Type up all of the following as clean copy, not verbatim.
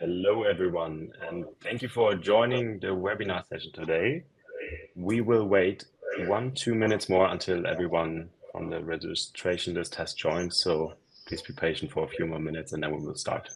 Hello, everyone, and thank you for joining the webinar session today. We will wait 2 minutes more until everyone on the registration list has joined, so please be patient for a few more minutes and then we will start.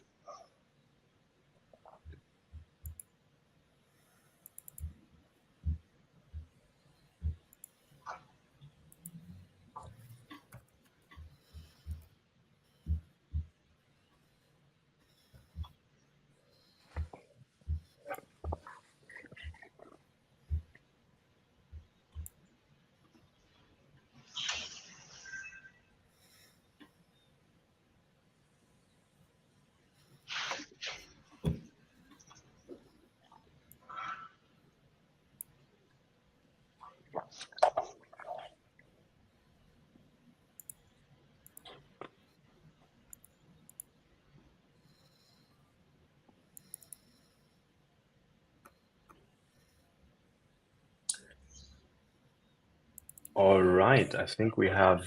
All right, I think we have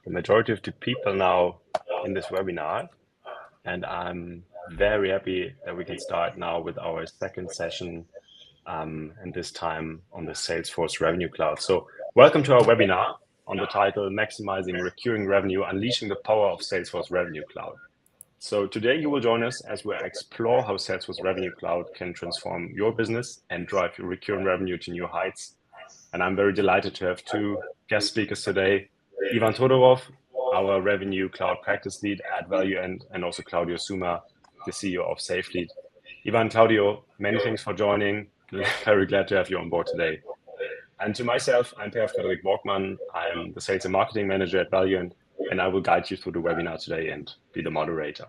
the majority of the people now in this webinar, and I'm very happy that we can start now with our second session, and this time on the Salesforce Revenue Cloud. So welcome to our webinar on the title, Maximizing Recurring Revenue, Unleashing the Power of Salesforce Revenue Cloud. So today you will join us as we explore how Salesforce Revenue Cloud can transform your business and drive your recurring revenue to new heights. And I'm very delighted to have two guest speakers today, Ivan Todorov, our Revenue Cloud Practice Lead at Value End, and also Claudio Suma, the CEO of SafeLead. Ivan, Claudio, many thanks for joining. Very glad to have you on board today. And to myself, I'm Per Frederick Borgmann. I'm the Sales and Marketing Manager at Value End, and I will guide you through the webinar today and be the moderator.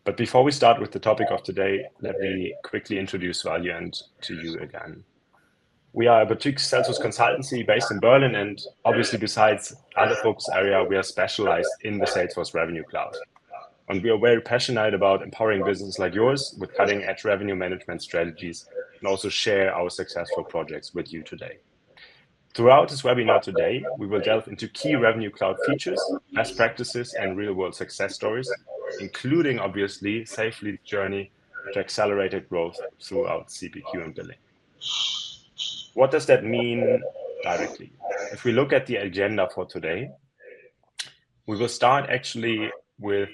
But before we start with the topic of today, let me quickly introduce Value End to you again. We are a boutique Salesforce consultancy based in Berlin, and obviously besides other focus area, we are specialized in the Salesforce Revenue Cloud. And we are very passionate about empowering businesses like yours with cutting edge revenue management strategies and also share our successful projects with you today. Throughout this webinar today, we will delve into key Revenue Cloud features, best practices, and real-world success stories, including, obviously, SafeLead's journey to accelerated growth throughout CPQ and billing. What does that mean directly? If we look at the agenda for today, we will start actually with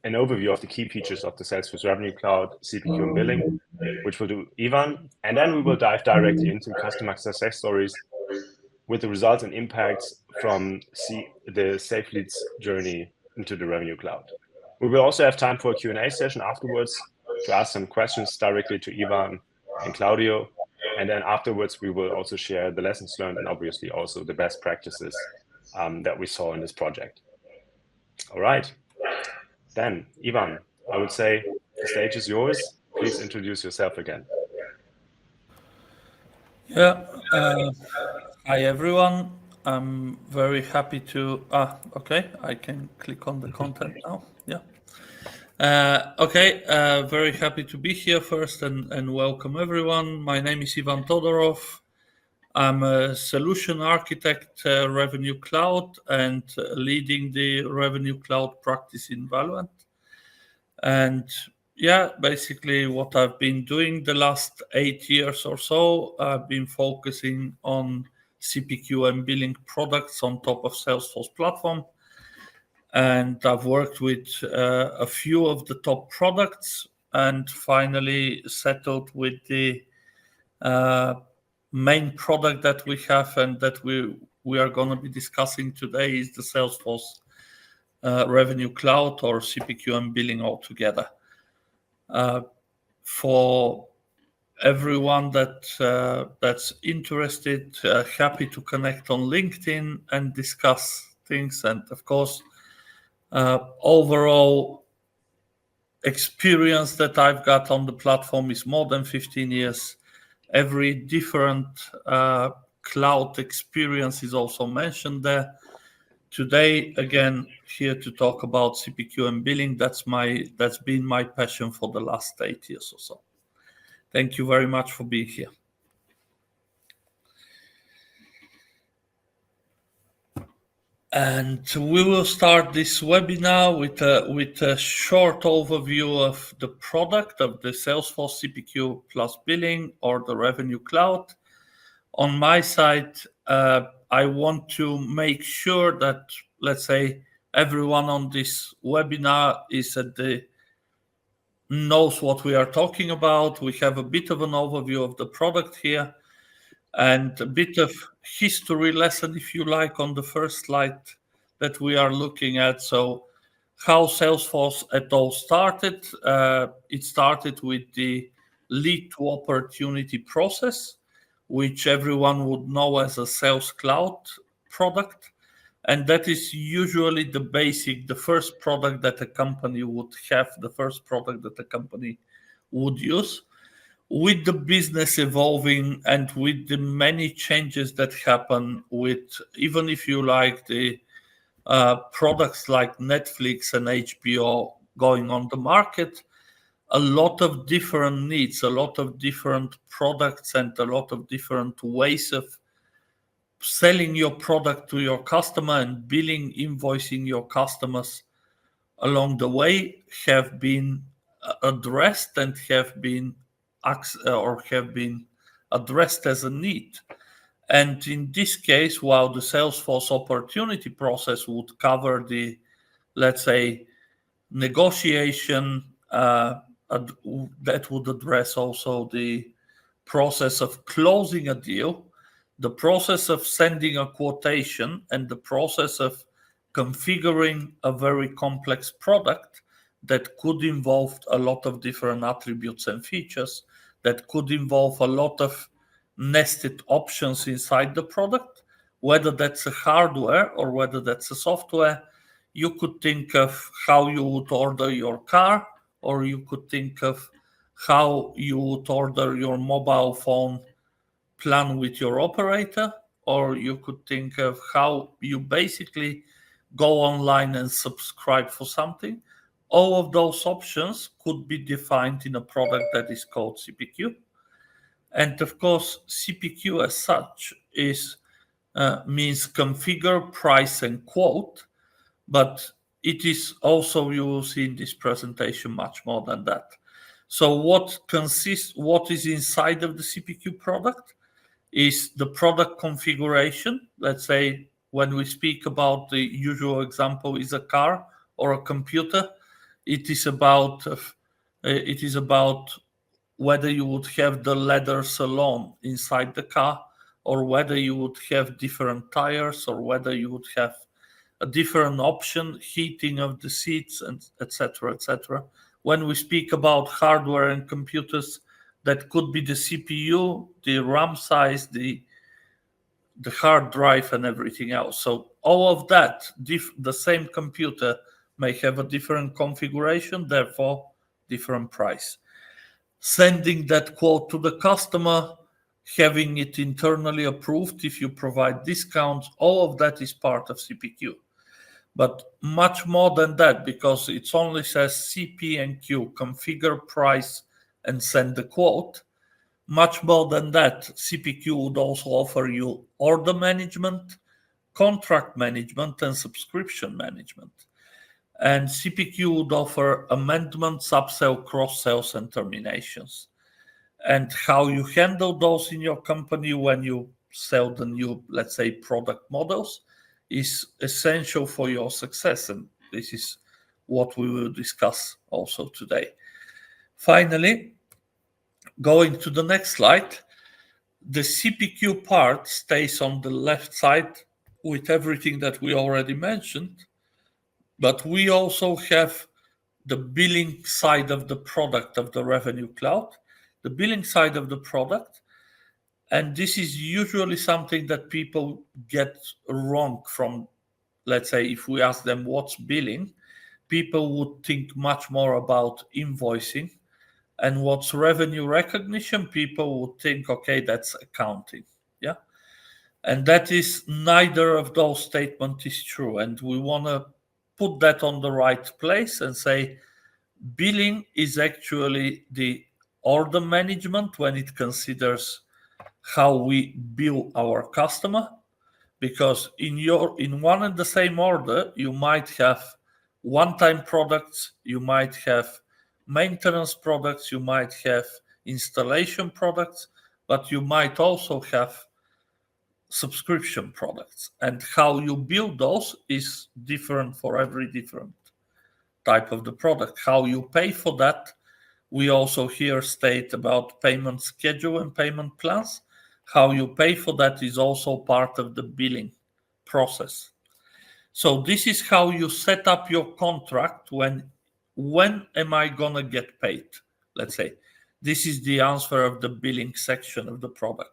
an overview of the key features of the Salesforce Revenue Cloud, CPQ and billing, which will do Ivan, and then we will dive directly into customer success stories with the results and impacts from the SafeLead's journey into the Revenue Cloud. We will also have time for a Q&A session afterwards to ask some questions directly to Ivan and Claudio, and then afterwards we will also share the lessons learned and obviously also the best practices that we saw in this project. All right. Then, Ivan, I would say the stage is yours. Please introduce yourself again. Yeah. Hi, everyone. I'm very happy to... okay, I can click on the content now. Yeah. Okay, very happy to be here first and welcome everyone. My name is Ivan Todorov. I'm a solution architect, Revenue Cloud, and leading the Revenue Cloud practice in Valuant. And yeah, basically what I've been doing the last 8 years or so, I've been focusing on CPQ and billing products on top of Salesforce platform. And I've worked with a few of the top products and finally settled with the main product that we have and that we are going to be discussing today is the Salesforce Revenue Cloud, or CPQ and billing altogether. For everyone that's interested, happy to connect on LinkedIn and discuss things. And of course, overall experience that I've got on the platform is more than 15 years. Every different cloud experience is also mentioned there. Today, again, here to talk about CPQ and billing. That's been my passion for the last 8 years or so. Thank you very much for being here. And we will start this webinar with a short overview of the product of the Salesforce CPQ Plus Billing or the Revenue Cloud. On my side, I want to make sure that, let's say, everyone on this webinar is at the knows what we are talking about. We have a bit of an overview of the product here and a bit of history lesson, if you like, on the first slide that we are looking at. So how Salesforce at all started. It started with the lead to opportunity process, which everyone would know as a Sales Cloud product. And that is usually the basic, the first product that a company would have, the first product that a company would use. With the business evolving and with the many changes that happen with, even if you like, the products like Netflix and HBO going on the market, a lot of different needs, a lot of different products, and a lot of different ways of selling your product to your customer and billing, invoicing your customers along the way have been addressed and have been addressed as a need. And in this case, while the Salesforce opportunity process would cover the, let's say, negotiation, that would address also the process of closing a deal, the process of sending a quotation, and the process of configuring a very complex product that could involve a lot of different attributes and features, that could involve a lot of nested options inside the product, whether that's a hardware or whether that's a software. You could think of how you would order your car, or you could think of how you would order your mobile phone plan with your operator, or you could think of how you basically go online and subscribe for something. All of those options could be defined in a product that is called CPQ. And of course, CPQ as such is means configure, price, and quote, but it is also, you will see in this presentation, much more than that. So what is inside of the CPQ product is the product configuration. Let's say when we speak about, the usual example is a car or a computer. It is about whether you would have the leather salon inside the car, or whether you would have different tires, or whether you would have a different option, heating of the seats, and etc., etc. When we speak about hardware and computers, that could be the CPU, the RAM size, the hard drive, and everything else. So all of that, the same computer may have a different configuration, therefore different price. Sending that quote to the customer, having it internally approved if you provide discounts, all of that is part of CPQ. But much more than that, because it only says CP and Q, configure, price, and send the quote. Much more than that, CPQ would also offer you order management, contract management, and subscription management. And CPQ would offer amendments, upsell, cross-sales, and terminations. And how you handle those in your company when you sell the new, let's say, product models is essential for your success. And this is what we will discuss also today. Finally, going to the next slide, the CPQ part stays on the left side with everything that we already mentioned, but we also have the billing side of the product of the Revenue Cloud, the billing side of the product. And this is usually something that people get wrong from, let's say, if we ask them what's billing, people would think much more about invoicing. And what's revenue recognition, people would think, okay, that's accounting. Yeah. And that is, neither of those statements is true. And we want to put that on the right place and say, billing is actually the order management when it considers how we bill our customer. because in one and the same order you might have one-time products, you might have maintenance products, you might have installation products, but you might also have subscription products, and how you build those is different for every different type of the product. How you pay for that, we also here state about payment schedule and payment plans. How you pay for that is also part of the billing process. So this is how you set up your contract. When am I gonna get paid? Let's say this is the answer of the billing section of the product.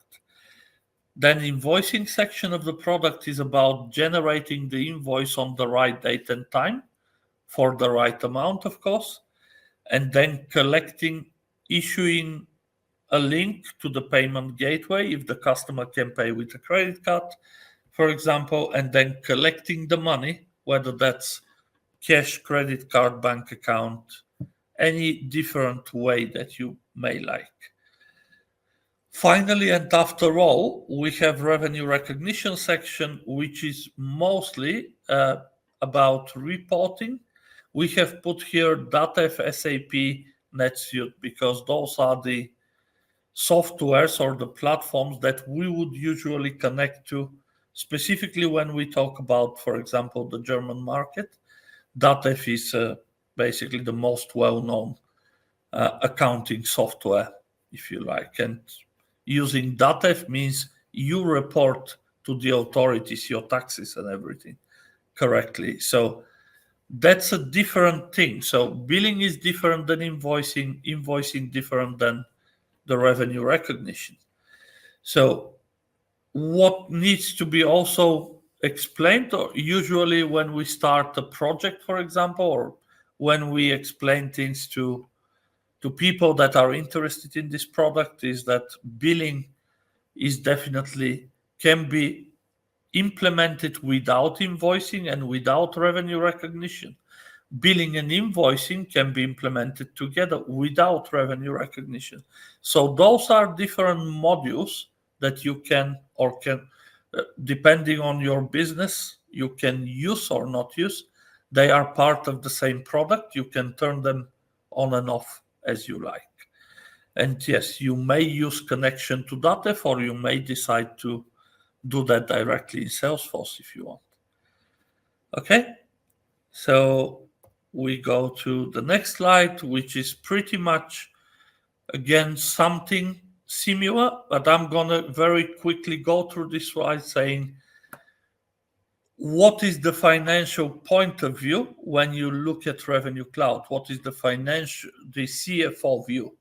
Then invoicing section of the product is about generating the invoice on the right date and time for the right amount, of course, and then issuing a link to the payment gateway if the customer can pay with a credit card, for example, and then collecting the money, whether that's cash, credit card, bank account, any different way that you may like. Finally, and after all, we have revenue recognition section, which is mostly about reporting. We have put here Datev, SAP, NetSuite, because those are the softwares or the platforms that we would usually connect to, specifically when we talk about, for example, the German market. Datev is basically the most well-known accounting software, if you like. And using Datev means you report to the authorities your taxes and everything correctly. So that's a different thing. So billing is different than invoicing different than the revenue recognition. So what needs to be also explained, or usually when we start a project, for example, or when we explain things to people that are interested in this product, is that billing is definitely can be implemented without invoicing and without revenue recognition. Billing and invoicing can be implemented together without revenue recognition. So those are different modules that you can depending on your business, you can use or not use. They are part of the same product. You can turn them on and off as you like. And yes, you may use connection to Datev, or you may decide to do that directly in Salesforce if you want. Okay, so we go to the next slide, which is pretty much, again, something similar, but I'm gonna very quickly go through this slide saying, what is the financial point of view when you look at Revenue Cloud? What is the CFO view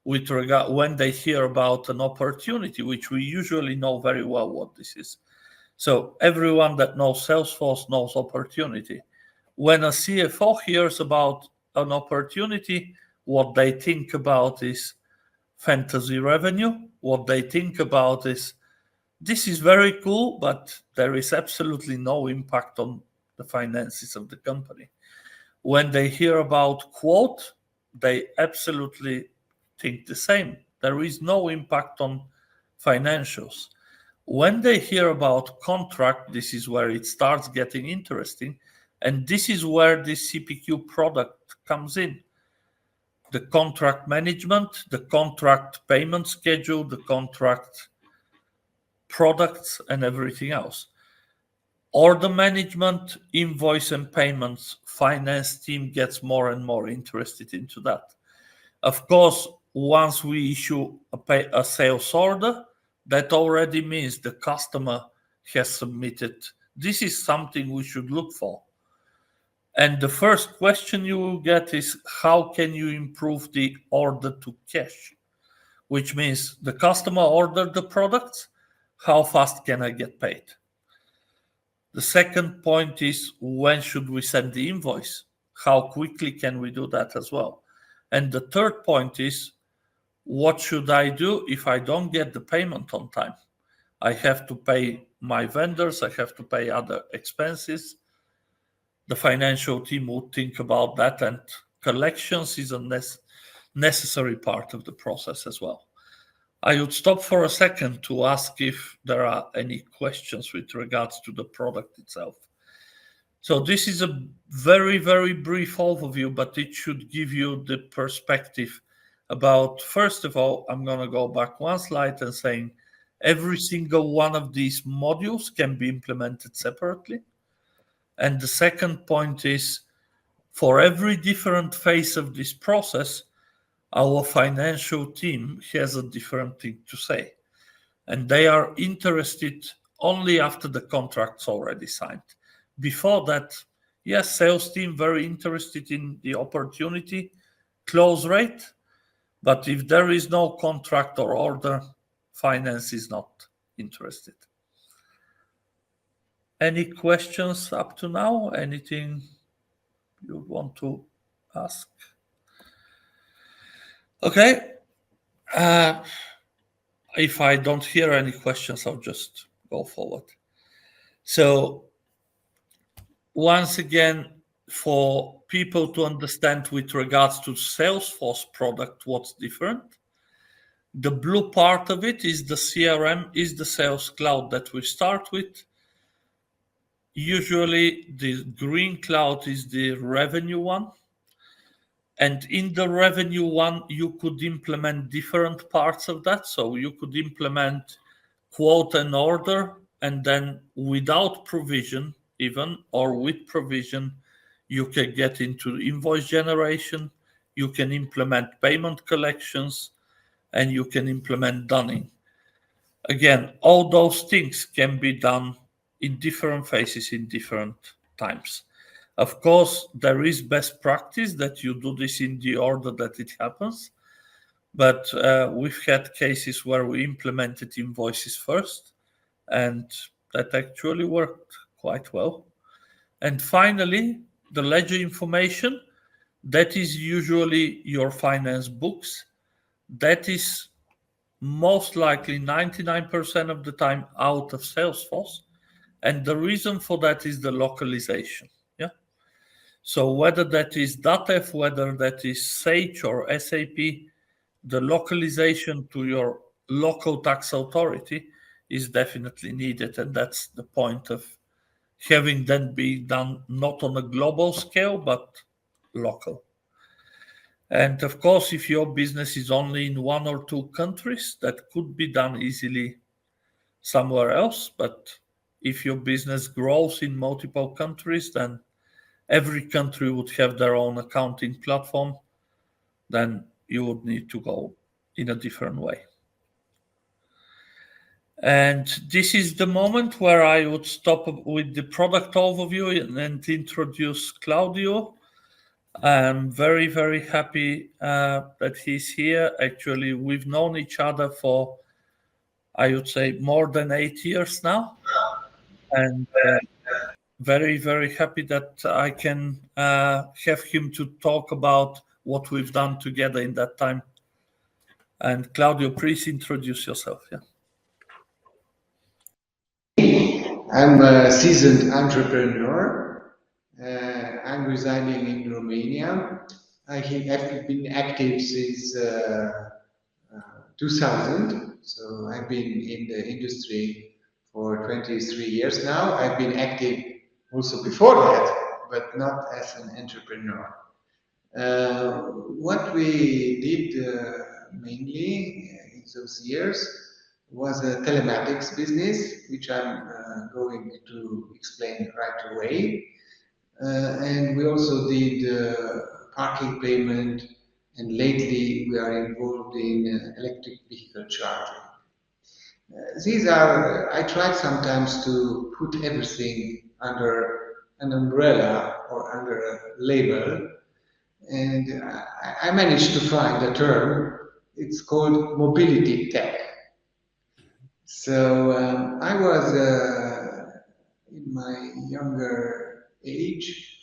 with regard when they hear about an opportunity, which we usually know very well what this is. So everyone that knows Salesforce knows opportunity. When a CFO hears about an opportunity, what they think about is fantasy revenue. What they think about is, this is very cool, but there is absolutely no impact on the finances of the company. When they hear about quote, they absolutely think the same. There is no impact on financials. When they hear about contract, this is where it starts getting interesting. And this is where the CPQ product comes in. The contract management, the contract payment schedule, the contract products, and everything else. Order management, invoice and payments, finance team gets more and more interested into that. Of course, once we issue a sales order, that already means the customer has submitted. This is something we should look for. And the first question you will get is, how can you improve the order to cash? Which means the customer ordered the products, how fast can I get paid? The second point is, when should we send the invoice? How quickly can we do that as well? And the third point is, what should I do if I don't get the payment on time? I have to pay my vendors, I have to pay other expenses. The financial team would think about that, and collections is a necessary part of the process as well. I would stop for a second to ask if there are any questions with regards to the product itself. So this is a very, very brief overview, but it should give you the perspective about, first of all, I'm going to go back one slide and saying every single one of these modules can be implemented separately. And the second point is for every different phase of this process, our financial team has a different thing to say. And they are interested only after the contract's already signed. Before that, yes, sales team very interested in the opportunity, close rate, but if there is no contract or order, finance is not interested. Any questions up to now? Anything you want to ask? Okay. If I don't hear any questions, I'll just go forward. So once again, for people to understand with regards to Salesforce product, what's different. The blue part of it is the CRM, is the Sales Cloud that we start with. Usually the green cloud is the revenue one. And in the revenue one, you could implement different parts of that. So you could implement quote and order, and then without provision, even or with provision, you can get into invoice generation, you can implement payment collections, and you can implement dunning. Again, all those things can be done in different phases in different times. Of course, there is best practice that you do this in the order that it happens, but we've had cases where we implemented invoices first, and that actually worked quite well. And finally, the ledger information, that is usually your finance books. That is most likely 99% of the time out of Salesforce. And the reason for that is the localization. Yeah. So whether that is DATEV, whether that is Sage or SAP, the localization to your local tax authority is definitely needed. And that's the point of having that be done not on a global scale, but local. And of course, if your business is only in one or two countries, that could be done easily somewhere else. But if your business grows in multiple countries, then every country would have their own accounting platform. Then you would need to go in a different way. And this is the moment where I would stop with the product overview and introduce Claudio. I'm very, very happy that he's here. Actually, we've known each other for, I would say, more than 8 years now. And very, very happy that I can have him to talk about what we've done together in that time. And Claudio, please introduce yourself. Yeah. I'm a seasoned entrepreneur. I'm residing in Romania. I have been active since 2000, so I've been in the industry for 23 years now. I've been active also before that, but not as an entrepreneur. What we did mainly in those years was a telematics business, which I'm going to explain right away. And we also did parking payment, and lately we are involved in electric vehicle charging. These are, I try sometimes to put everything under an umbrella or under a label, and I managed to find a term. It's called mobility tech. So I was in my younger age,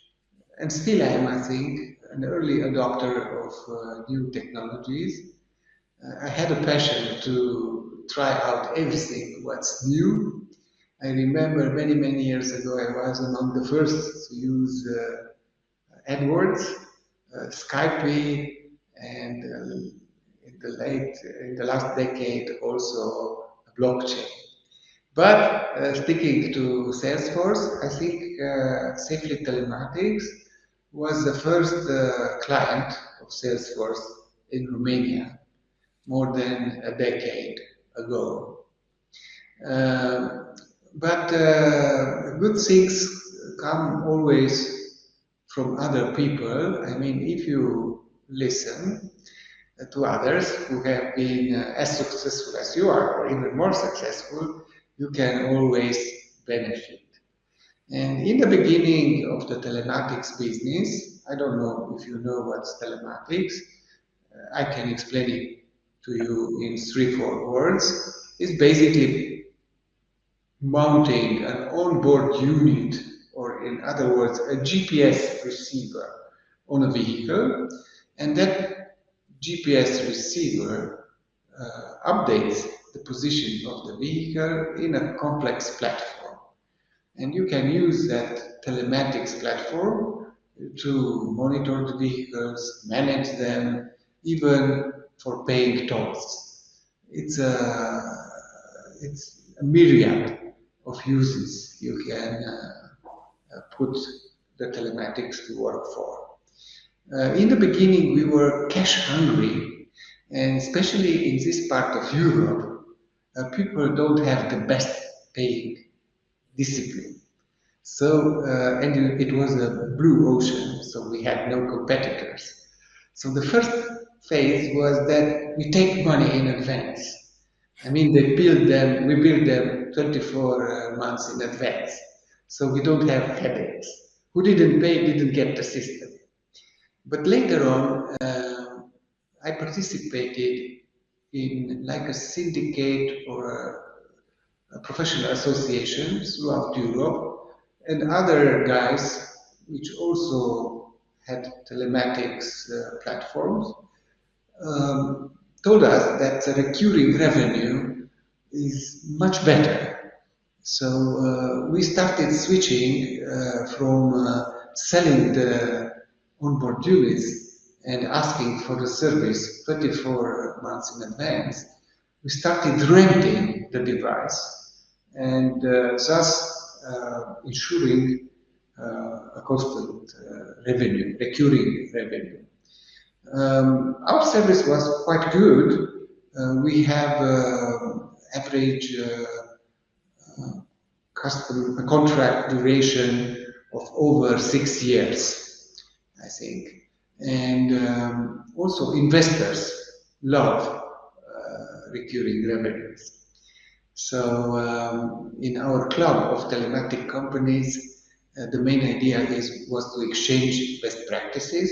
and still am, I think, an early adopter of new technologies. I had a passion to try out everything what's new. I remember many, many years ago, I was among the first to use AdWords, Skype, and in the last decade also blockchain. But sticking to Salesforce, I think Safely Telematics was the first client of Salesforce in Romania more than a decade ago. Uh, but good things come always from other people. I mean, if you listen to others who have been as successful as you are, or even more successful, you can always benefit. And in the beginning of the telematics business, I don't know if you know what's telematics, I can explain it to you in 3, 4 words. It's basically mounting an onboard unit, or in other words, a GPS receiver on a vehicle, and that GPS receiver updates the position of the vehicle in a complex platform. And you can use that telematics platform to monitor the vehicles, manage them, even for paying tolls. It's a myriad of uses you can put the telematics to work for. In the beginning, we were cash hungry, and especially in this part of Europe, people don't have the best paying discipline. So, and it was a blue ocean, so we had no competitors. So the first phase was that we take money in advance. I mean, we build them 24 months in advance. So we don't have headaches. Who didn't pay didn't get the system. But later on, I participated in like a syndicate or a professional association throughout Europe, and other guys which also had telematics platforms told us that the recurring revenue is much better. So we started switching from selling the onboard units and asking for the service 24 months in advance. We started renting the device and thus ensuring a constant revenue, recurring revenue. Our service was quite good. We have average customer contract duration of over 6 years, I think. And also investors love recurring revenues. So in our club of telematic companies, the main idea was to exchange best practices,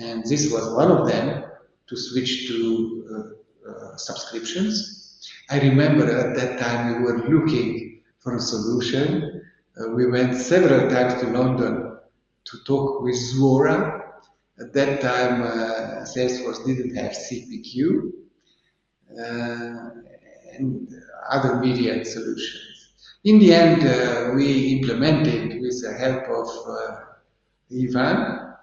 and this was one of them, to switch to subscriptions. I remember at that time we were looking for a solution. We went several times to London to talk with Zuora. At that time, Salesforce didn't have CPQ and other media solutions. In the end, we implemented with the help of Ivan.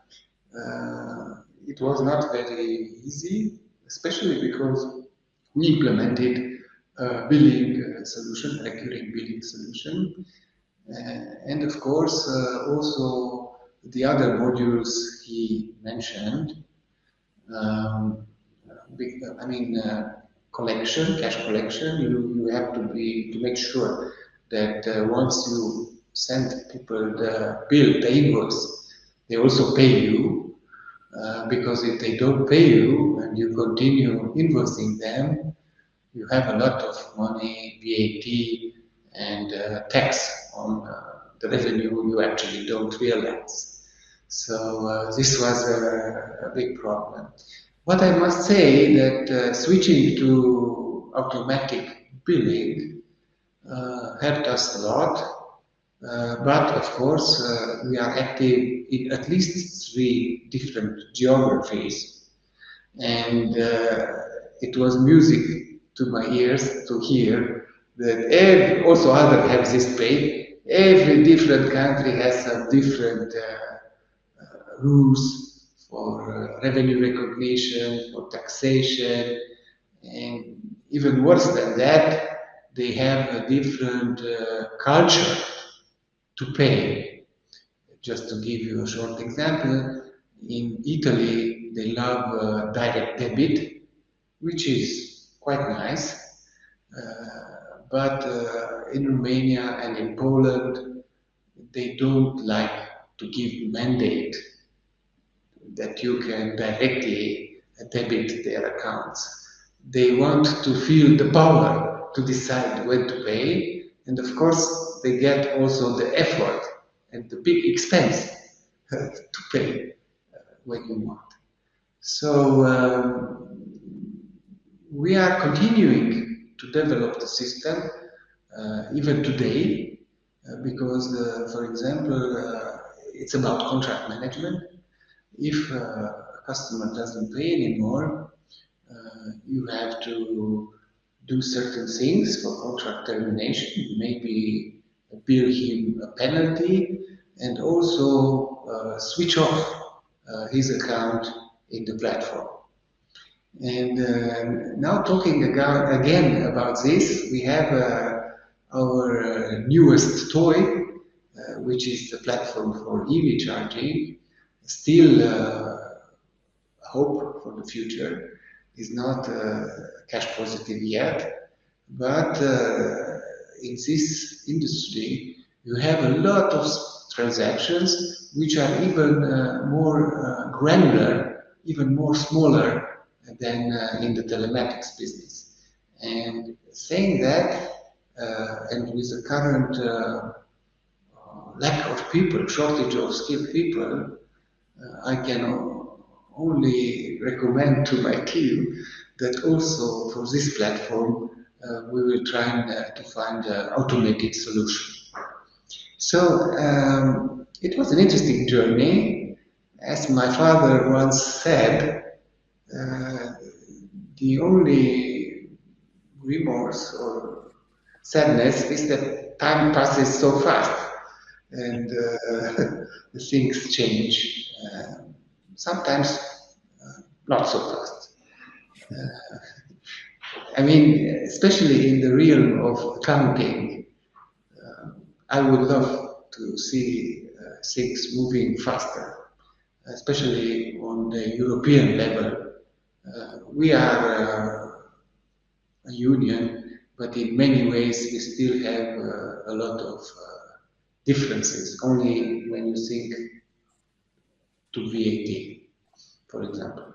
It was not very easy, especially because we implemented a billing solution, a recurring billing solution, and of course also the other modules he mentioned. Um, I mean, collection, cash collection. You have to make sure that once you send people the bill, the invoice, they also pay you. Because if they don't pay you and you continue invoicing them, you have a lot of money, VAT, and tax on the revenue you actually don't realize. So this was a big problem. What I must say that switching to automatic billing helped us a lot. But of course, we are active in at least 3 different geographies, and it was music to my ears to hear that also others have this pain. Every different country has some different rules for revenue recognition, for taxation, and even worse than that, they have a different culture to pay. Just to give you a short example, in Italy, they love direct debit, which is quite nice. But in Romania and in Poland, they don't like to give mandate that you can directly debit their accounts. They want to feel the power to decide when to pay, and of course, they get also the effort and the big expense to pay when you want. So we are continuing to develop the system even today because, for example, it's about contract management. If a customer doesn't pay anymore, you have to do certain things for contract termination, maybe bill him a penalty, and also switch off his account in the platform. And now talking again about this, we have our newest toy, which is the platform for EV charging. Still, hope for the future is not cash positive yet, but in this industry, you have a lot of transactions which are even more granular, even more smaller than in the telematics business. And saying that, and with the current lack of people, shortage of skilled people, I can only recommend to my team that also for this platform we will try to find an automated solution. So it was an interesting journey. As my father once said, uh, the only remorse or sadness is that time passes so fast and things change. Sometimes not so fast. I mean, especially in the realm of accounting, I would love to see things moving faster, especially on the European level. We are a union, but in many ways we still have a lot of differences, only when you think to VAT, for example.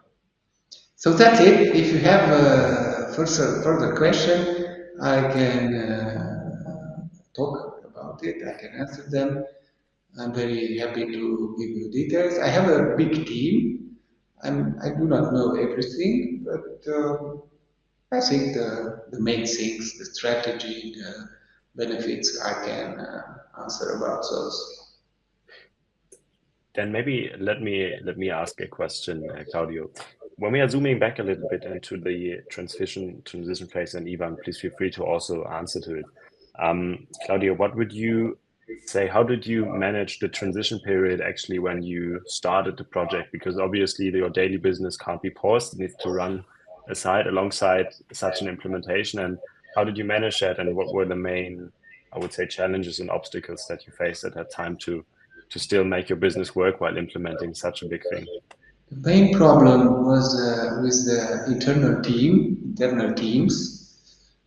So that's it. If you have further question, I can talk about it. I can answer them. I'm very happy to give you details. I have a big team. I do not know everything, but I think the main things, the strategy, the benefits, I can answer about those. Then maybe let me ask a question, Claudio. When we are zooming back a little bit into the transition phase, and Ivan, please feel free to also answer to it. Claudio, what would you say? How did you manage the transition period actually when you started the project? Because obviously your daily business can't be paused; it needs to run alongside such an implementation. And how did you manage that? And what were the main, I would say, challenges and obstacles that you faced at that time to still make your business work while implementing such a big thing? The main problem was with the internal teams.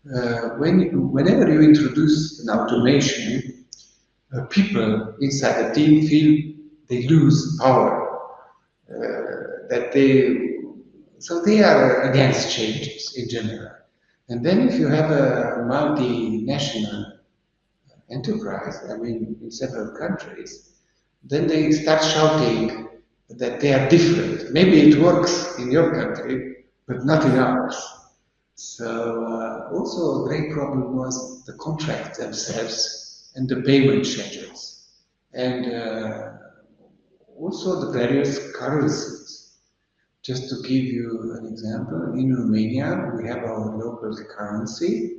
Whenever you introduce an automation, people inside the team feel they lose power, that they are against changes in general. And then if you have a multinational enterprise, I mean, in several countries, then they start shouting that they are different. Maybe it works in your country, but not in ours. So also a great problem was the contracts themselves and the payment schedules, and also the various currencies. Just to give you an example, in Romania we have our local currency,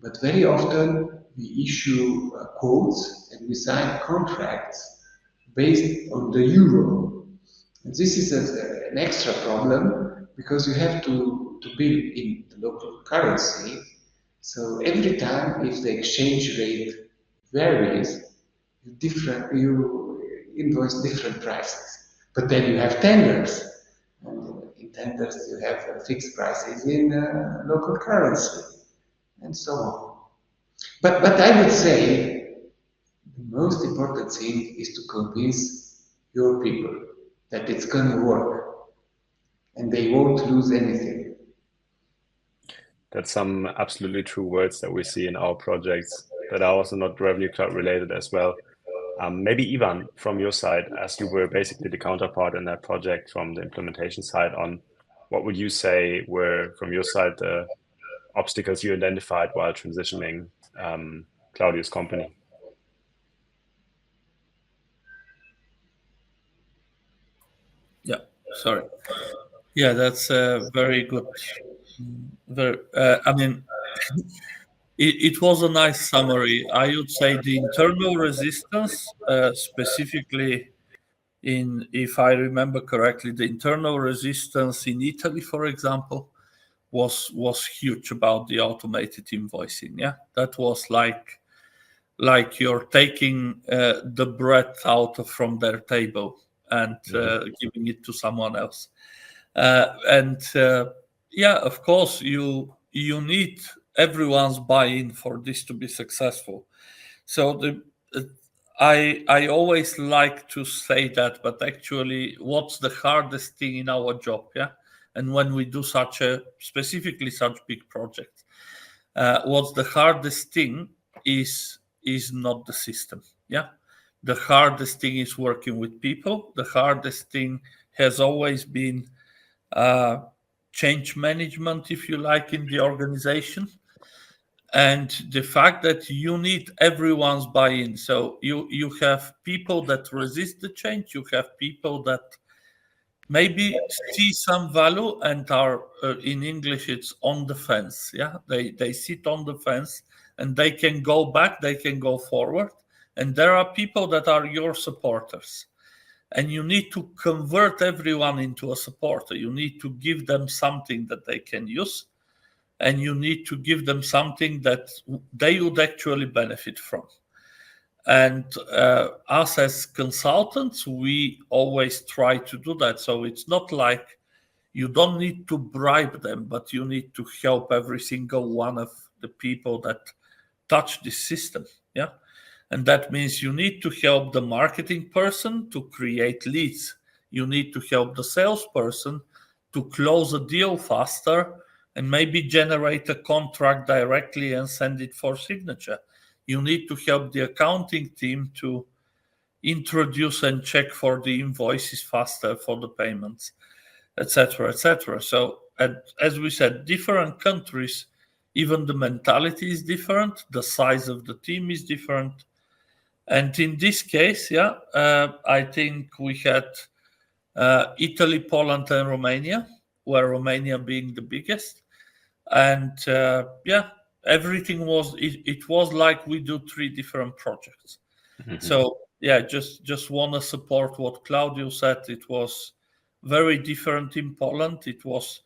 but very often we issue quotes and we sign contracts based on the euro. And this is an extra problem because you have to bill in the local currency. So every time if the exchange rate varies, you invoice different prices. But then you have tenders, and in tenders you have fixed prices in local currency, and so on. But I would say the most important thing is to convince your people that it's going to work and they won't lose anything. That's some absolutely true words that we see in our projects that are also not Revenue Cloud related as well. Maybe Ivan, from your side, as you were basically the counterpart in that project from the implementation side on, what would you say were, from your side, the obstacles you identified while transitioning Claudio's company? Yeah, sorry. Yeah, that's a very good. Very, I mean, it was a nice summary. I would say the internal resistance, specifically in, if I remember correctly, the internal resistance in Italy, for example, was huge about the automated invoicing. Yeah, that was like you're taking the bread out from their table and giving it to someone else. And yeah, of course, you need everyone's buy-in for this to be successful. So uh, I always like to say that, but actually, what's the hardest thing in our job? Yeah, and when we do such a specifically such big project, what's the hardest thing is not the system. Yeah, the hardest thing is working with people. The hardest thing has always been uh, change management, if you like, in the organization, and the fact that you need everyone's buy-in. So you have people that resist the change, you have people that maybe see some value and are in English it's on the fence. Yeah, they sit on the fence and they can go back, they can go forward, and there are people that are your supporters, and you need to convert everyone into a supporter. You need to give them something that they can use, and you need to give them something that they would actually benefit from. And us as consultants, we always try to do that. So it's not like you don't need to bribe them, but you need to help every single one of the people that touch this system. Yeah. And that means you need to help the marketing person to create leads. You need to help the salesperson to close a deal faster and maybe generate a contract directly and send it for signature. You need to help the accounting team to introduce and check for the invoices faster for the payments, etc., etc. So, as we said, different countries, even the mentality is different, the size of the team is different, and in this case, yeah, I think we had Italy, Poland, and Romania, where Romania being the biggest. And yeah, everything was, it was like we do three different projects. So yeah, just want to support what Claudio said. It was very different in Poland. It was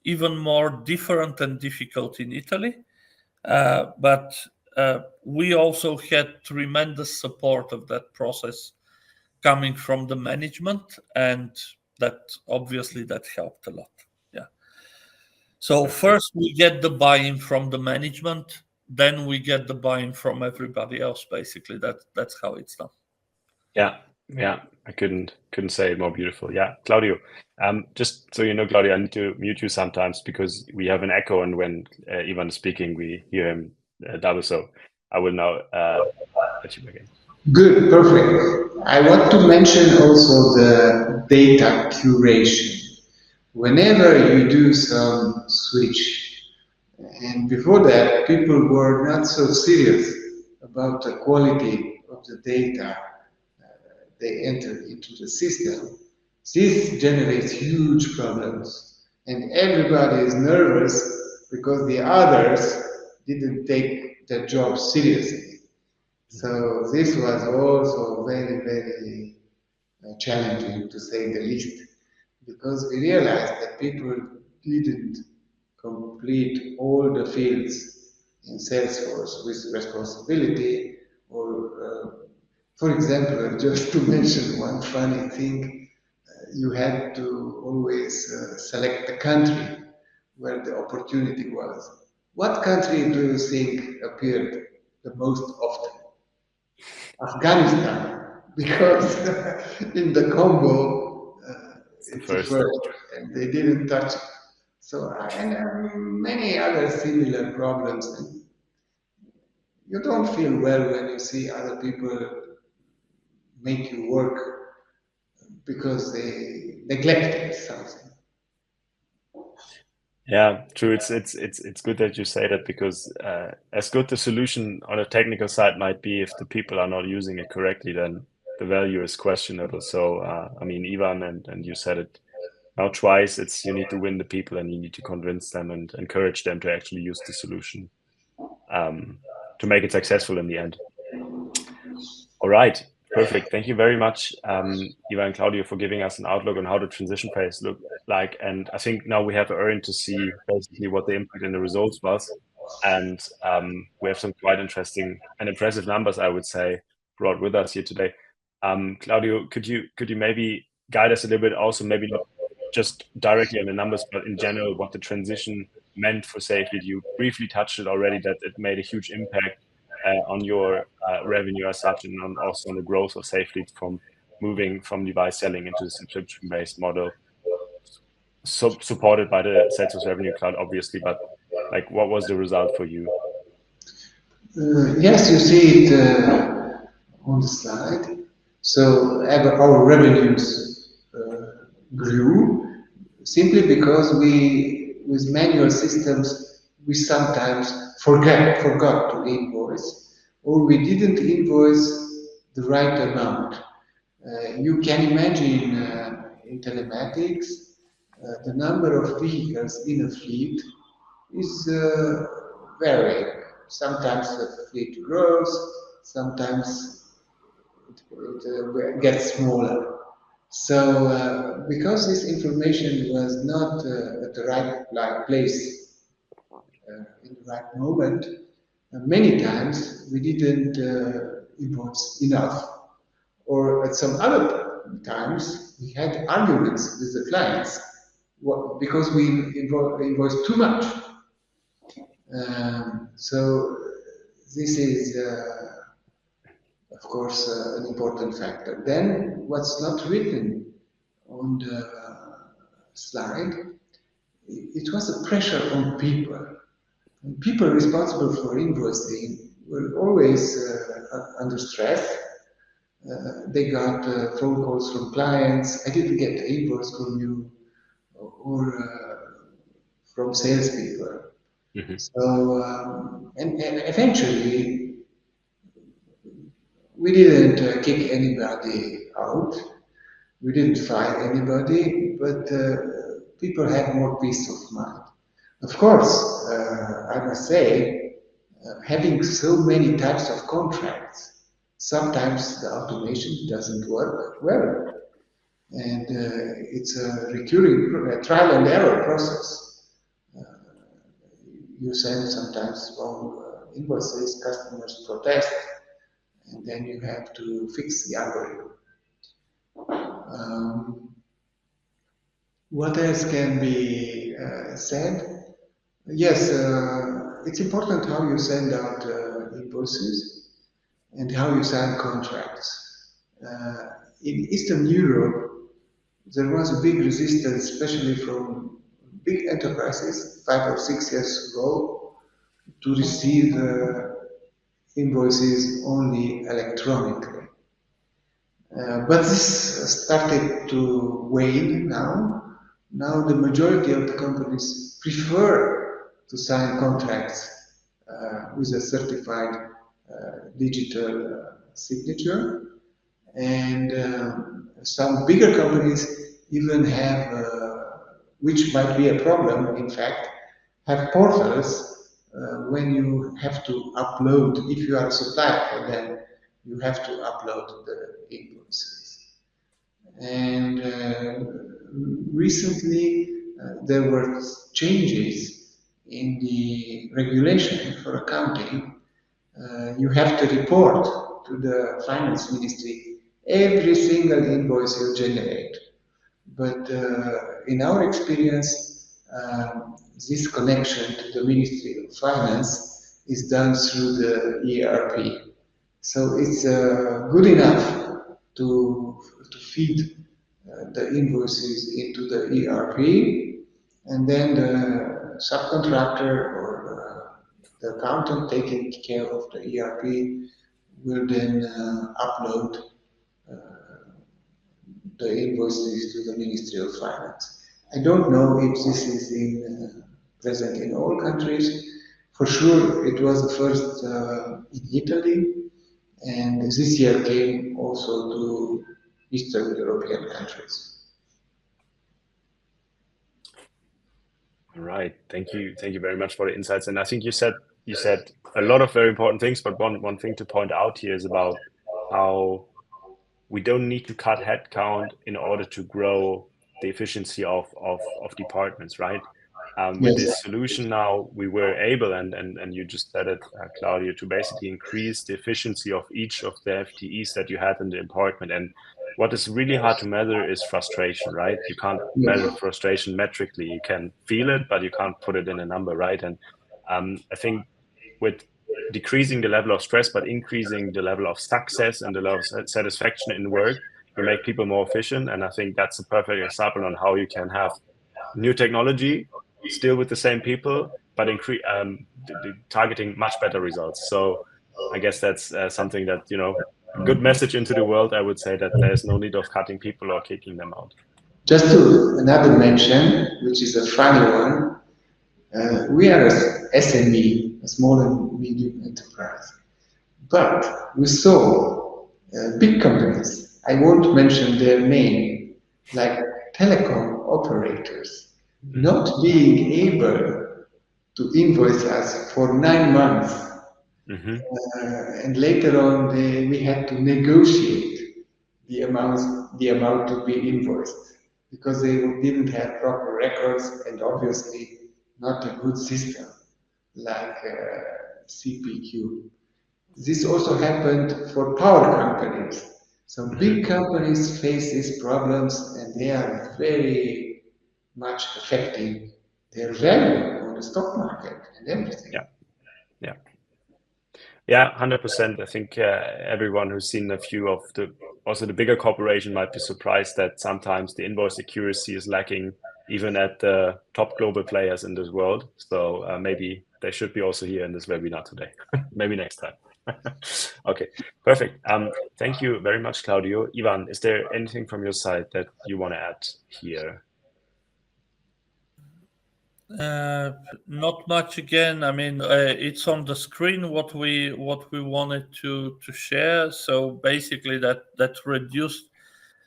even more different and difficult in Italy. But we also had tremendous support of that process coming from the management, and that obviously that helped a lot. Yeah. So Perfect. first we get the buy-in from the management, then we get the buy-in from everybody else. Basically, that's how it's done. Yeah, yeah, I couldn't say it more beautiful. Yeah, Claudio, just so you know, Claudio, I need to mute you sometimes because we have an echo, and when Ivan is speaking, we hear him double. So I will now let you begin. Good, perfect. I want to mention also the data curation. Whenever you do some switch, and before that, people were not so serious about the quality of the data they enter into the system. This generates huge problems, and everybody is nervous because the others didn't take their job seriously. So this was also very, very challenging to say the least, because we realized that people didn't complete all the fields in Salesforce with responsibility, or, for example, just to mention one funny thing, you had to always select the country where the opportunity was. What country do you think appeared the most often? Afghanistan, because in the combo It's the it's a first. first, and they didn't touch it. So, and many other similar problems. And you don't feel well when you see other people make you work because they neglected something. Yeah, true. It's good that you say that because as good the solution on a technical side might be, if the people are not using it correctly, then the value is questionable. So I mean, Ivan and you said it now twice. It's you need to win the people and you need to convince them and encourage them to actually use the solution um, to make it successful in the end. All right, perfect. Thank you very much, Ivan and Claudio, for giving us an outlook on how the transition phase looked like. And I think now we have earned to see basically what the impact in the results was. And we have some quite interesting and impressive numbers, I would say, brought with us here today. Claudio, could you maybe guide us a little bit also, maybe not just directly on the numbers, but in general, what the transition meant for Safely? You briefly touched it already, that it made a huge impact on your revenue as such, and also on the growth of Safely from moving from device selling into the subscription-based model, supported by the Salesforce Revenue Cloud, obviously. But like, what was the result for you? Yes, you see it on the slide. So our revenues grew simply because with manual systems, we sometimes forgot to invoice, or we didn't invoice the right amount. You can imagine in telematics, the number of vehicles in a fleet is varying. Sometimes the fleet grows, sometimes it gets smaller. So, because this information was not at the right place in the right moment, many times we didn't invoice enough, or at some other times we had arguments with the clients because we invoiced too much. So this is, of course, an important factor. Then, what's not written on the slide, it was a pressure on people. And people responsible for invoicing were always under stress. They got phone calls from clients. I didn't get the invoice from you, or from salespeople. Mm-hmm. So, and eventually, we didn't kick anybody out. We didn't fire anybody, but people had more peace of mind. Of course, I must say, having so many types of contracts, sometimes the automation doesn't work well. And it's a recurring trial and error process. Uh, you send sometimes wrong invoices, customers protest, and then you have to fix the algorithm. Um, what else can be said? Yes, it's important how you send out invoices and how you sign contracts. In Eastern Europe, there was a big resistance, especially from big enterprises 5 or 6 years ago, to receive invoices only electronically. But this started to wane now. Now the majority of the companies prefer to sign contracts with a certified digital signature, and some bigger companies even have, which might be a problem, in fact, have portals when you have to upload, if you are a supplier for them, you have to upload the invoices. And recently there were changes in the regulation for accounting. You have to report to the finance ministry every single invoice you generate. But in our experience, this connection to the Ministry of Finance is done through the ERP. So it's good enough to feed the invoices into the ERP, and then the subcontractor or the accountant taking care of the ERP will then upload the invoices to the Ministry of Finance. I don't know if this is present in all countries. For sure, it was the first in Italy, and this year came also to Eastern European countries. All right. Thank you. Thank you very much for the insights. And I think you said a lot of very important things, but one thing to point out here is about how we don't need to cut headcount in order to grow the efficiency of departments, right? With Yes. this solution now, we were able, and you just said it, Claudio, to basically increase the efficiency of each of the FTEs that you had in the department. And what is really hard to measure is frustration, right? You can't measure Yes. frustration metrically. You can feel it, but you can't put it in a number, right? And I think with decreasing the level of stress, but increasing the level of success and the level of satisfaction in work, you make people more efficient. And I think that's a perfect example on how you can have new technology still with the same people, but targeting much better results. So I guess that's something that, a good message into the world. I would say that there's no need of cutting people or kicking them out. Just to another mention, which is a funny one, we are a SME, a small and medium enterprise, but we saw big companies. I won't mention their name, like telecom operators, not being able to invoice us for 9 months. Mm-hmm. And later on, we had to negotiate the amount to be invoiced because they didn't have proper records and obviously not a good system like CPQ. This also happened for power companies. So big companies face these problems and they are very much affecting their value on the stock market and everything. Yeah. Yeah. Yeah, 100%. I think everyone who's seen a few of the bigger corporation might be surprised that sometimes the invoice accuracy is lacking even at the top global players in this world. So maybe they should be also here in this webinar today. Maybe next time. Okay, perfect. Thank you very much, Claudio. Ivan, is there anything from your side that you want to add here? Not much again. I mean, it's on the screen what we wanted to share. So basically, that reduced.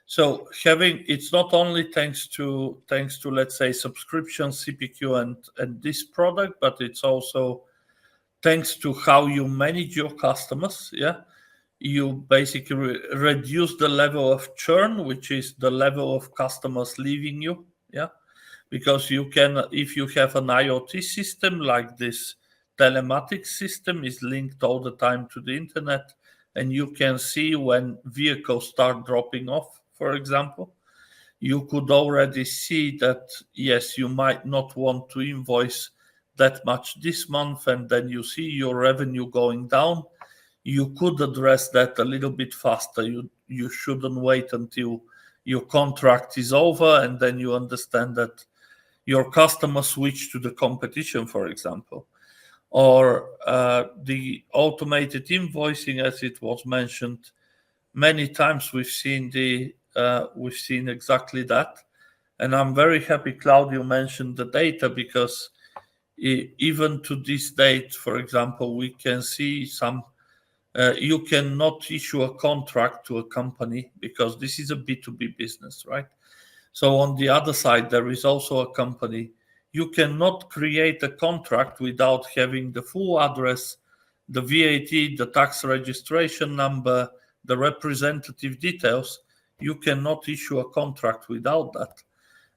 So having it's not only thanks to let's say subscription CPQ and this product, but it's also thanks to how you manage your customers. Yeah, you basically reduce the level of churn, which is the level of customers leaving you. Yeah, because you can, if you have an IoT system like this telematics system is linked all the time to the internet, and you can see when vehicles start dropping off, for example, you could already see that, yes, you might not want to invoice that much this month, and then you see your revenue going down. You could address that a little bit faster. You shouldn't wait until your contract is over and then you understand that your customer switch to the competition, for example, or the automated invoicing, as it was mentioned many times. We've seen exactly that, and I'm very happy Claudio mentioned the data, because even to this date, for example, we can see some. You cannot issue a contract to a company because this is a B2B business, right? So on the other side, there is also a company. You cannot create a contract without having the full address, the VAT, the tax registration number, the representative details. You cannot issue a contract without that.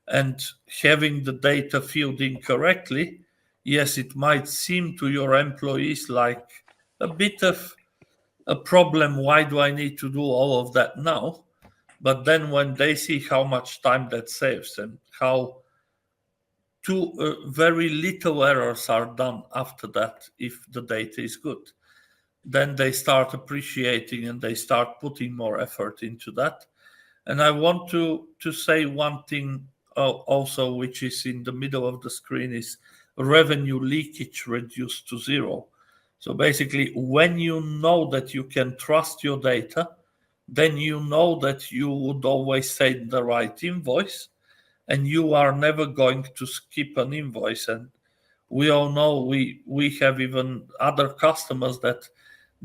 And having the data filled in correctly, yes, it might seem to your employees like a bit of a problem. Why do I need to do all of that now? But then when they see how much time that saves and how very little errors are done after that, if the data is good, then they start appreciating and they start putting more effort into that. And I want to say one thing also, which is in the middle of the screen, is revenue leakage reduced to zero. So basically, when you know that you can trust your data, then you know that you would always send the right invoice, and you are never going to skip an invoice. And we all know we have even other customers that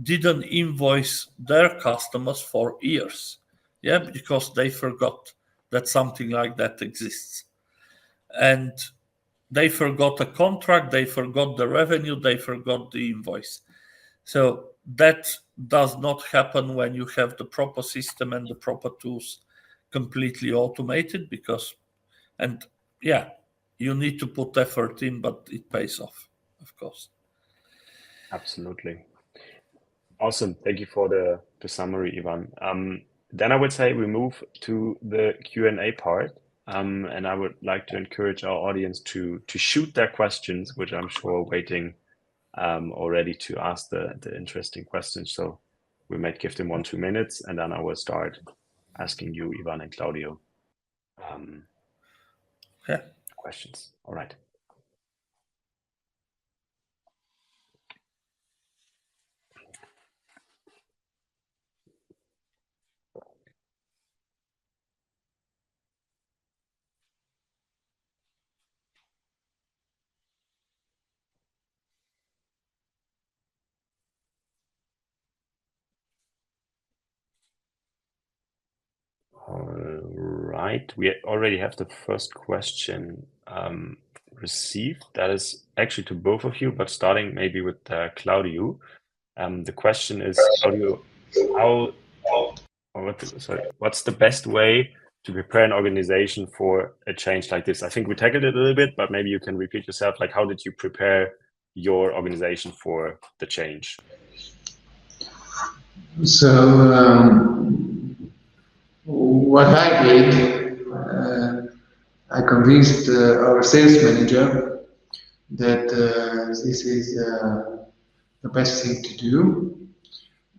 didn't invoice their customers for years, yeah, because they forgot that something like that exists. And they forgot a contract, they forgot the revenue, they forgot the invoice. So that does not happen when you have the proper system and the proper tools completely automated, because, and yeah, you need to put effort in, but it pays off, of course. Absolutely. Awesome. Thank you for the summary, Ivan. Then I would say we move to the Q&A part. And I would like to encourage our audience to shoot their questions, which I'm sure are waiting already to ask the interesting questions. So we might give them 1-2 minutes, and then I will start asking you, Ivan and Claudio, questions. All right. All right, we already have the first question received. That is actually to both of you, but starting maybe with Claudio. The question is, Claudio, what's the best way to prepare an organization for a change like this? I think we tackled it a little bit, but maybe you can repeat yourself. Like, how did you prepare your organization for the change? So what I did, I convinced our sales manager that this is the best thing to do,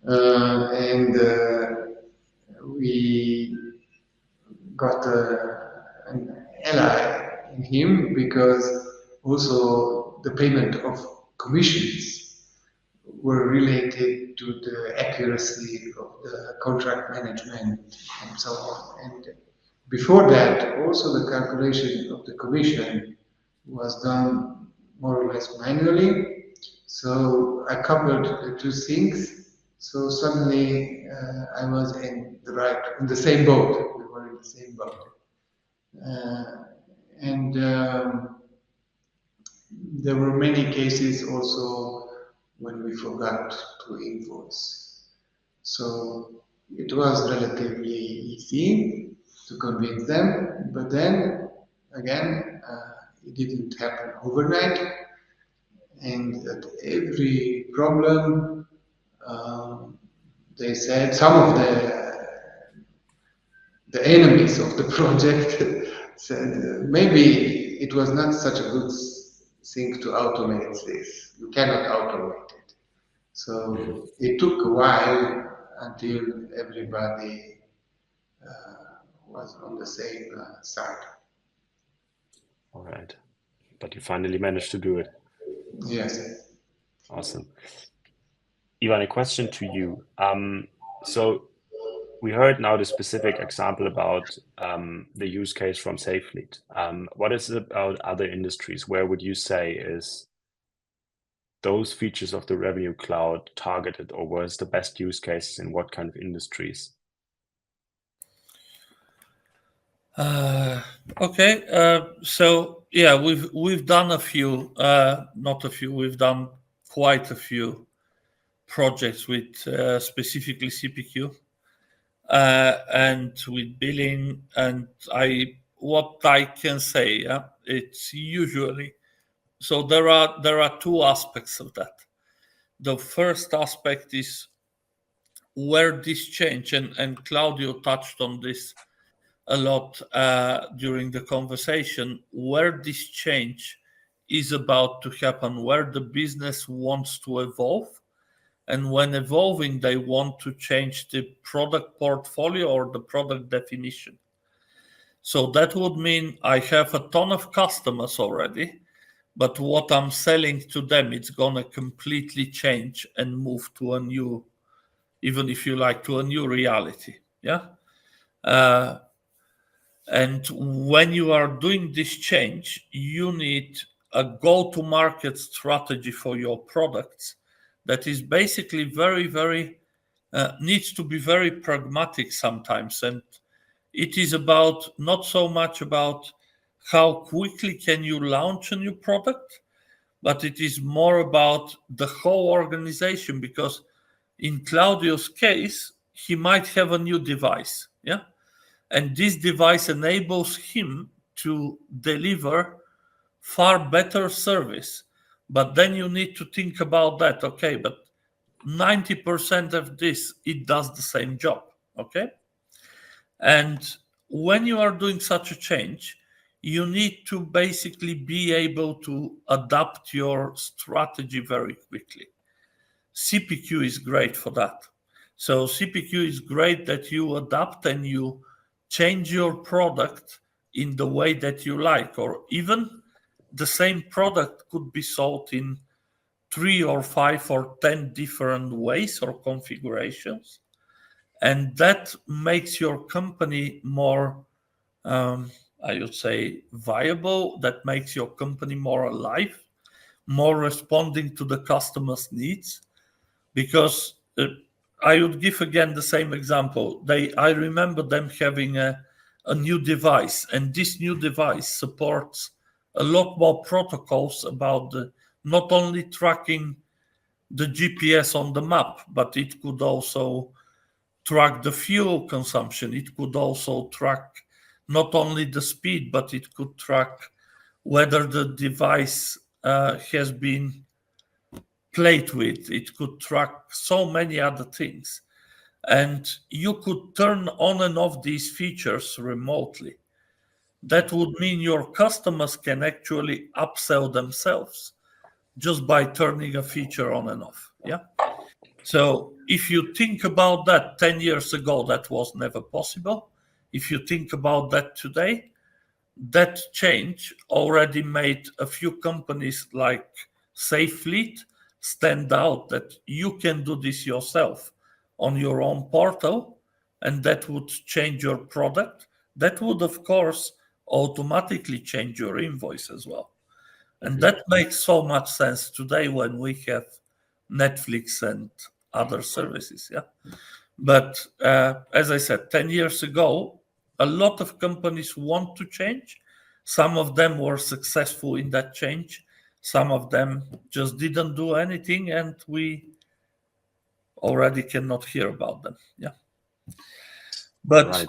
and we got an ally in him, because also the payment of commissions were related to the accuracy of the contract management and so on. And before that, also the calculation of the commission was done more or less manually. So I coupled the two things. So suddenly I was in the same boat. We were in the same boat. And there were many cases also when we forgot to invoice. So it was relatively easy to convince them, but then again, it didn't happen overnight, and at every problem, they said some of the enemies of the project said maybe it was not such a good thing to automate this. You cannot automate it. So it took a while until everybody was on the same side. All right, but you finally managed to do it. Yes. Awesome. Ivan, a question to you. So we heard now the specific example about the use case from SafeFleet. What is it about other industries? Where would you say is those features of the Revenue Cloud targeted, or was the best use cases in what kind of industries? Okay, so yeah, we've done a few, not a few. We've done quite a few projects with specifically CPQ. and with billing. And what I can say, it's usually, so there are two aspects of that. The first aspect is where this change, and Claudio touched on this a lot during the conversation, where this change is about to happen, where the business wants to evolve. And when evolving, they want to change the product portfolio or the product definition. So that would mean I have a ton of customers already, but what I'm selling to them, it's going to completely change and move to a new, even if you like, to a new reality. Yeah. And when you are doing this change, you need a go-to-market strategy for your products that is basically very, needs to be very pragmatic sometimes. And it is about not so much about how quickly can you launch a new product, but it is more about the whole organization. Because in Claudio's case, he might have a new device, yeah, and this device enables him to deliver far better service. But then you need to think about that, okay, but 90% of this, it does the same job, okay? And when you are doing such a change, you need to basically be able to adapt your strategy very quickly. CPQ is great for that. So CPQ is great that you adapt and you change your product in the way that you like, or even the same product could be sold in 3 or 5 or 10 different ways or configurations. And that makes your company more, I would say, viable. That makes your company more alive, more responding to the customer's needs. Because I would give again the same example. I remember them having a new device, and this new device supports a lot more protocols about not only tracking the GPS on the map, but it could also track the fuel consumption. It could also track not only the speed, but it could track whether the device has been played with. It could track so many other things. And you could turn on and off these features remotely. That would mean your customers can actually upsell themselves just by turning a feature on and off. Yeah. So if you think about that 10 years ago, that was never possible. If you think about that today, that change already made a few companies like SafeFleet stand out, that you can do this yourself on your own portal, and that would change your product. That would, of course, automatically change your invoice as well. And that makes so much sense today when we have Netflix and other services. Yeah. But as I said, 10 years ago, a lot of companies want to change. Some of them were successful in that change. Some of them just didn't do anything, and we already cannot hear about them. Yeah. But Right.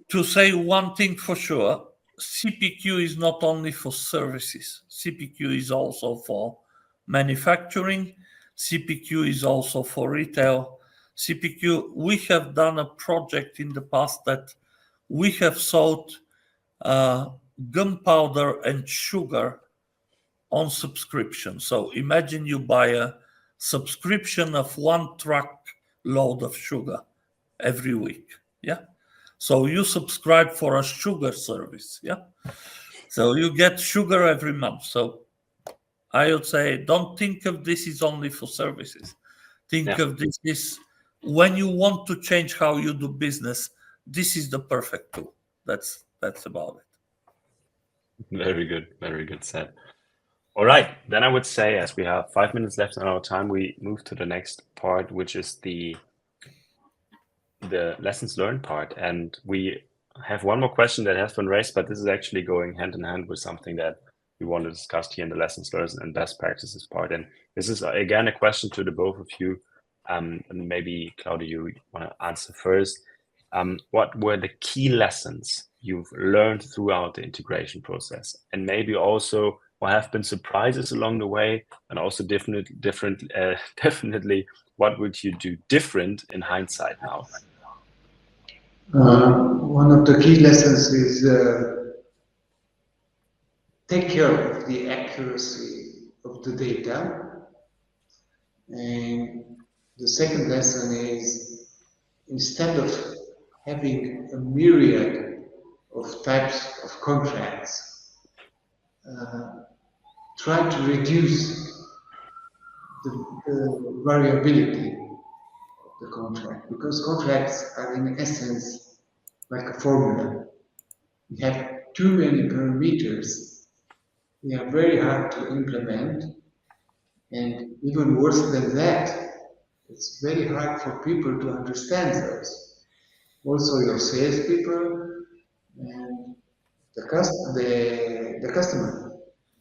to say one thing for sure, CPQ is not only for services. CPQ is also for manufacturing. CPQ is also for retail. CPQ, we have done a project in the past that we have sold gunpowder and sugar on subscription. So imagine you buy a subscription of 1 truck load of sugar every week. Yeah. So you subscribe for a sugar service. Yeah. So you get sugar every month. So I would say, don't think of this as only for services. Think of this as when you want to change how you do business, this is the perfect tool. That's about it. Very good. Very good said. All right. Then I would say, as we have 5 minutes left on our time, we move to the next part, which is the lessons learned part. And we have one more question that has been raised, but this is actually going hand in hand with something that we want to discuss here in the lessons learned and best practices part. And this is again a question to the both of you. And maybe Claudio, you want to answer first. what were the key lessons you've learned throughout the integration process, and maybe also what have been surprises along the way, and also definitely what would you do different in hindsight now? One of the key lessons is take care of the accuracy of the data. And the second lesson is, instead of having a myriad of types of contracts, try to reduce the variability of the contract, because contracts are in essence like a formula. You have too many parameters. They are very hard to implement, and even worse than that, it's very hard for people to understand those. Also, your salespeople and the customer.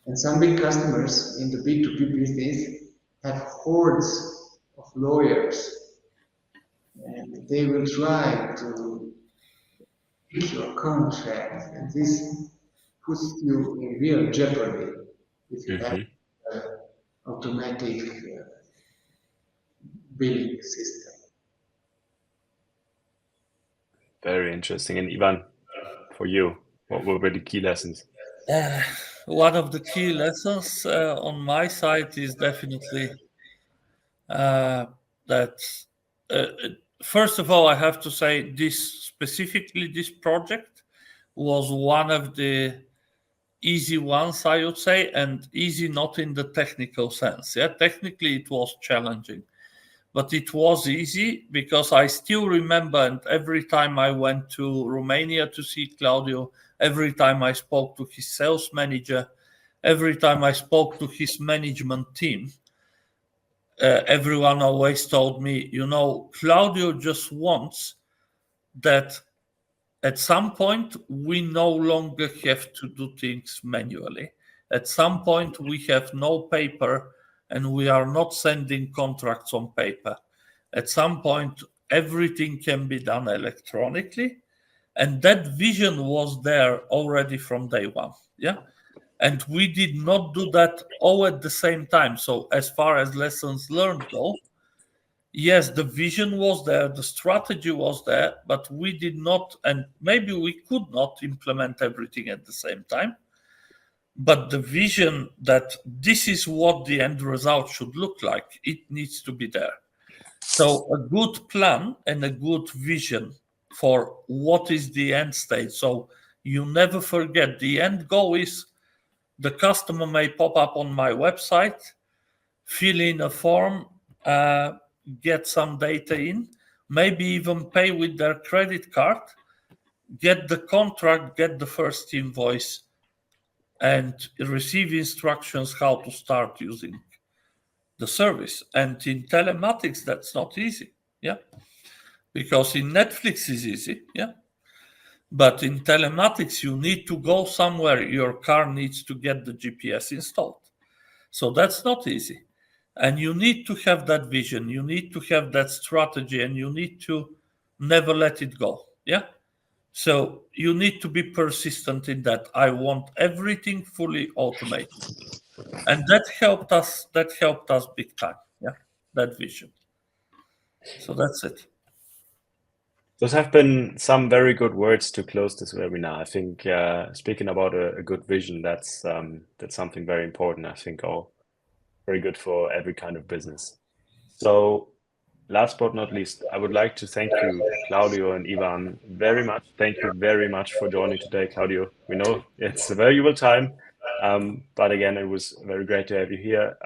And some big customers in the B2B business have hordes of lawyers, and they will try to pick your contract, and this puts you in real jeopardy if you have automatic billing system. Very interesting. And Ivan, for you, what were the key lessons? One of the key lessons on my side is definitely that first of all, I have to say this project was one of the easy ones, I would say, and easy not in the technical sense. Yeah, technically it was challenging, but it was easy because I still remember, and every time I went to Romania to see Claudio, every time I spoke to his sales manager, every time I spoke to his management team, everyone always told me, Claudio just wants that at some point we no longer have to do things manually. At some point we have no paper and we are not sending contracts on paper. At some point everything can be done electronically, and that vision was there already from day one. Yeah. And we did not do that all at the same time. So as far as lessons learned go, yes, the vision was there, the strategy was there, but we did not, and maybe we could not implement everything at the same time. But the vision that this is what the end result should look like, it needs to be there. So a good plan and a good vision for what is the end state. So you never forget the end goal is the customer may pop up on my website, fill in a form, get some data in, maybe even pay with their credit card, get the contract, get the first invoice, and receive instructions how to start using the service. And in telematics, that's not easy. Yeah. Because in Netflix is easy. Yeah. But in telematics, you need to go somewhere. Your car needs to get the GPS installed. So that's not easy. And you need to have that vision. You need to have that strategy, and you need to never let it go. Yeah. So you need to be persistent in that. I want everything fully automated. And that helped us big time. Yeah. That vision. So that's it. Those have been some very good words to close this webinar. I think speaking about a good vision, that's something very important. I think all very good for every kind of business. So last but not least, I would like to thank you, Claudio and Ivan, very much. Thank you very much for joining today, Claudio. We know it's a valuable time, but again, it was very great to have you here,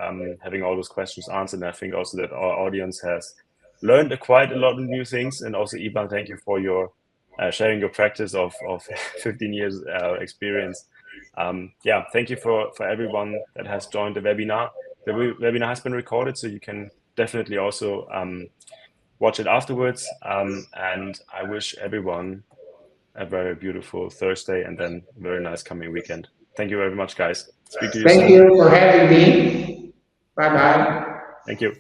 having all those questions answered. And I think also that our audience has learned quite a lot of new things. And also, Ivan, thank you for your sharing your practice of 15 years experience. Yeah, thank you for everyone that has joined the webinar. The webinar has been recorded, so you can definitely also watch it afterwards. And I wish everyone a very beautiful Thursday and then a very nice coming weekend. Thank you very much, guys. Speak to you soon. Thank you for having me. Bye-bye. Thank you.